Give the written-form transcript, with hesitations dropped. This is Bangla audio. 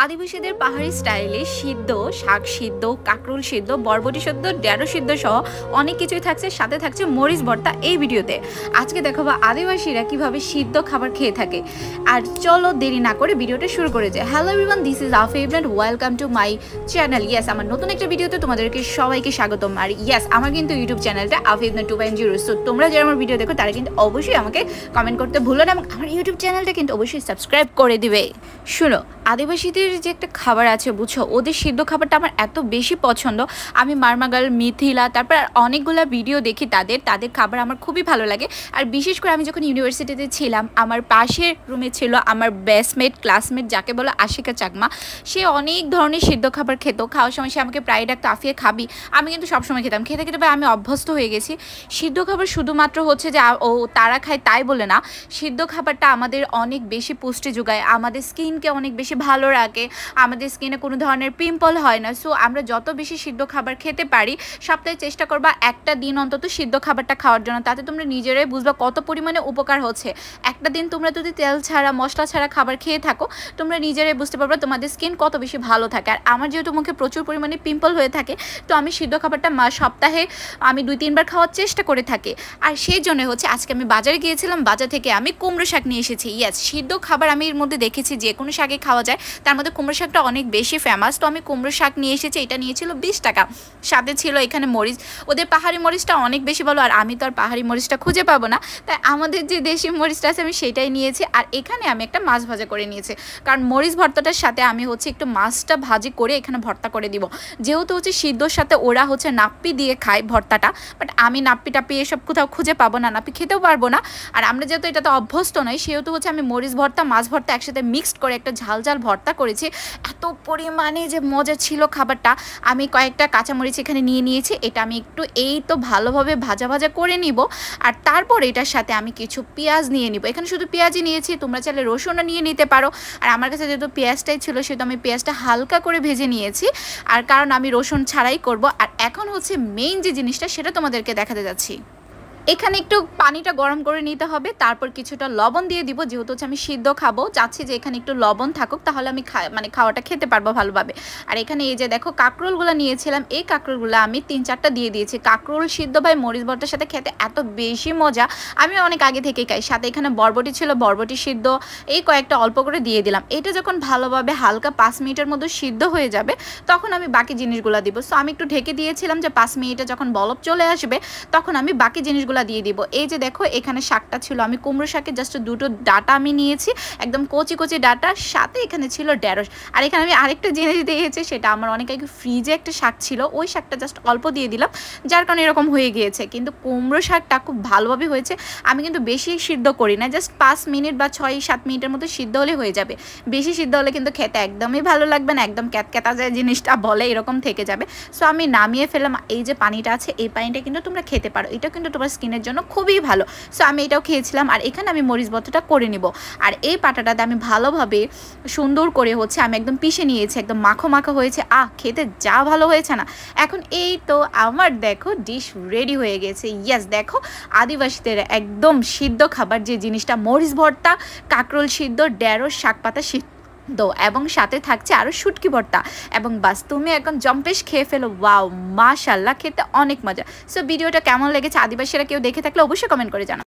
আদিবাসীদের পাহাড়ি স্টাইলে সিদ্ধ শাক সিদ্ধ, কাঁকরোল সিদ্ধ, বরবটি সিদ্ধ, ঢেঁড়স সিদ্ধ সহ অনেক কিছুই থাকছে, সাথে থাকছে মরিচ ভর্তা। এই ভিডিওতে আজকে দেখাবো আদিবাসীরা কিভাবে সিদ্ধ খাবার খেয়ে থাকে। আর চলো দেরি না করে ভিডিওটা শুরু করে যায়। Hello everyone, this is Afa Ibran, welcome to my channel. Yes, আমার নতুন একটা ভিডিওতে তোমাদেরকে সবাইকে স্বাগতম। আর ইয়েস, আমার কিন্তু ইউটিউব চ্যানেলটা আফা ইবরান 2.0। সো তোমরা যারা আমার ভিডিও দেখো তারা কিন্তু অবশ্যই আমাকে কমেন্ট করতে ভুলো না, এবং আমার ইউটিউব চ্যানেলটা কিন্তু অবশ্যই সাবস্ক্রাইব করে দিবে। শুনো, আদিবাসীদের যে একটা খাবার আছে বুঝছো, ওদের সিদ্ধ খাবারটা আমার এত বেশি পছন্দ। আমি মারমাগাল, মিথিলা, তারপর অনেকগুলো ভিডিও দেখি তাদের খাবার আমার খুবই ভালো লাগে। আর বিশেষ করে আমি যখন ইউনিভার্সিটিতে ছিলাম, আমার পাশের রুমে ছিল আমার বেস্টমেট, ক্লাসমেট যাকে বলো আশিকা চাকমা। সে অনেক ধরনের সিদ্ধ খাবার খেত। খাওয়ার সময় সে আমাকে প্রায় ডাকতো, আফিয়া খাবি। আমি কিন্তু সবসময় খেতাম, খেতে খেতে আমি অভ্যস্ত হয়ে গেছি। সিদ্ধ খাবার শুধুমাত্র হচ্ছে যে ও তারা খায় তাই বলে না, সিদ্ধ খাবারটা আমাদের অনেক বেশি পুষ্টি যোগায়, আমাদের স্কিনকে অনেক বেশি ভালো রাখে, আমাদের স্কিনে কোনো ধরনের পিম্পল হয় না। সো আমরা যত বেশি সিদ্ধ খাবার খেতে পারি, সপ্তাহে চেষ্টা করবা একটা দিন অন্তত সিদ্ধ খাবারটা খাওয়ার জন্য। তাতে তোমরা নিজেরাই বুঝবা কত পরিমাণে উপকার হচ্ছে। একটা দিন তোমরা যদি তেল ছাড়া, মশলা ছাড়া খাবার খেয়ে থাকো, তোমরা নিজেরাই বুঝতে পারবে তোমাদের স্কিন কত বেশি ভালো থাকে। আর আমার যেহেতু মুখে প্রচুর পরিমাণে পিম্পল হয়ে থাকে, তো আমি সিদ্ধ খাবারটা সপ্তাহে আমি 2-3 বার খাওয়ার চেষ্টা করে থাকি। আর সেই জন্য হচ্ছে আজকে আমি বাজারে গিয়েছিলাম, বাজার থেকে আমি কুমড়ো শাক নিয়ে এসেছি। ইয়েস, সিদ্ধ খাবার আমি এর মধ্যে দেখেছি যে কোনো শাকে খাওয়া যায়, তার মধ্যে কুমড়ো শাকটা অনেক বেশি ফেমাস। তো আমি কুমড়ো শাক নিয়ে এসেছি, এটা নিয়েছিল 20 টাকা। সাথে ছিল এখানে মরিচ, ওদের পাহাড়ি মরিচটা অনেক বেশি ভালো, আর আমি তো আর পাহাড়ি মরিচটা খুঁজে পাবো না, তাই আমাদের যে দেশি মরিচটা আছে আমি সেটাই নিয়েছি। আর এখানে আমি একটা মাছ ভাজা করে নিয়েছি, কারণ মরিচ ভর্তাটার সাথে আমি হচ্ছে একটু মাছটা ভাজি করে এখানে ভর্তা করে দিব। যেহেতু হচ্ছে সিদ্ধর সাথে ওরা হচ্ছে নাপ্পি দিয়ে খায় ভর্তাটা, বাট আমি নাপ্পি টাপ্পি এসব কোথাও খুঁজে পাবো না, নাপ্পি খেতেও পারবো না। আর আমরা যেহেতু এটাতে অভ্যস্ত নয়, সেহেতু হচ্ছে আমি মরিচ ভর্তা, মাছ ভর্তা একসাথে মিক্সড করে একটা ঝাল ঝাল ভর্তা করেছি। এত পরিমাণে যে মজা ছিল খাবারটা। আমি কয়েকটা কাঁচামরিচ এখানে নিয়ে নিয়েছি, এটা আমি একটু এই তো ভালোভাবে ভাজা ভাজা করে নিব। আর তারপর এটার সাথে আমি কিছু পেঁয়াজ নিয়ে নিব। এখানে শুধু পেঁয়াজই নিয়েছি, তোমরা চাইলে রসুনও নিয়ে নিতে পারো। আর আমার কাছে যেহেতু পেঁয়াজটাই ছিল, সেহেতু আমি পেঁয়াজটা হালকা করে ভেজে নিয়েছি, আর কারণ আমি রসুন ছাড়াই করব। আর এখন হচ্ছে মেইন যে জিনিসটা, সেটা তোমাদেরকে দেখাতে যাচ্ছি। এখানে একটু পানিটা গরম করে নিতে হবে, তারপর কিছুটা লবণ দিয়ে দিব। যেহেতু হচ্ছে আমি সিদ্ধ খাবো, চাচ্ছি যে এখানে একটু লবণ থাকুক, তাহলে আমি খাওয়াটা খেতে পারবো ভালোভাবে। আর এখানে এই যে দেখো কাঁকরোলগুলো নিয়েছিলাম, এই কাঁকরোলগুলো আমি 3-4টা দিয়ে দিয়েছি। কাঁকরোল সিদ্ধ ভাই মরিচ ভর্তার সাথে খেতে এত বেশি মজা, আমি অনেক আগে থেকেই খাই। সাথে এখানে বরবটি ছিল, বরবটি সিদ্ধ এই কয়েকটা অল্প করে দিয়ে দিলাম। এটা যখন ভালোভাবে হালকা 5 মিনিটের মধ্যে সিদ্ধ হয়ে যাবে, তখন আমি বাকি জিনিসগুলো দিব। সো আমি একটু ঢেকে দিয়েছিলাম যে 5 মিনিটে যখন বলক চলে আসবে, তখন আমি বাকি জিনিসগুলো দিয়ে দিব। এই যে দেখো এখানে শাকটা ছিল, আমি কুমড়ো শাকের জাস্ট 2টো ডাটা আমি নিয়েছি, একদম কচি কচি ডাটা, সাথে এখানে ছিল ঢেঁড়স। আর এখানে আমি আরেকটা জিনিস দিয়েছি, সেটা আমার অনেক আগে ফ্রিজে একটা শাক ছিল, ওই শাকটা জাস্ট অল্প দিয়ে দিলাম, যার কারণে এরকম হয়ে গিয়েছে। কিন্তু কুমড়ো শাকটা খুব ভালোভাবে হয়েছে। আমি কিন্তু বেশি সিদ্ধ করি না, জাস্ট 5 মিনিট বা 6-7 মিনিটের মতো সিদ্ধ হলে হয়ে যাবে। বেশি সিদ্ধ হলে কিন্তু খেতে একদমই ভালো লাগবে না, একদম ক্যাতক্যাতা যায় জিনিসটা বলে, এরকম থেকে যাবে। সো আমি নামিয়ে ফেললাম। এই যে পানিটা আছে, এই পানিটা কিন্তু তোমরা খেতে পারো, এটা কিন্তু তোমার স্কিনের জন্য খুবই ভালো। সো আমি এটাও খেয়েছিলাম। আর এখানে আমি মরিচ ভর্তাটা করে নিব। আর এই পাটাটাতে আমি ভালোভাবে সুন্দর করে হচ্ছে আমি একদম পিষে নিয়েছি, একদম মাখো মাখো হয়েছে। খেতে যা ভালো হয়েছে না। এখন এই তো আমার দেখো ডিশ রেডি হয়ে গেছে। ইয়েস, দেখো আদিবাসীদের একদম সিদ্ধ খাবার যে জিনিসটা, মরিচ ভর্তা, কাঁকরোল সিদ্ধ, ঢেঁড়স, শাক পাতা সিদ্ধ, এবং সাথে থাকছে আরও শুটকি ভর্তা, এবং বাস তুমি এখন জম্পেশ খেয়ে ফেলো। ওয়াও, মাশাল্লাহ, খেতে অনেক মজা। সো ভিডিওটা কেমন লেগেছে, আদিবাসীরা কেউ দেখে থাকলে অবশ্যই কমেন্ট করে জানাও।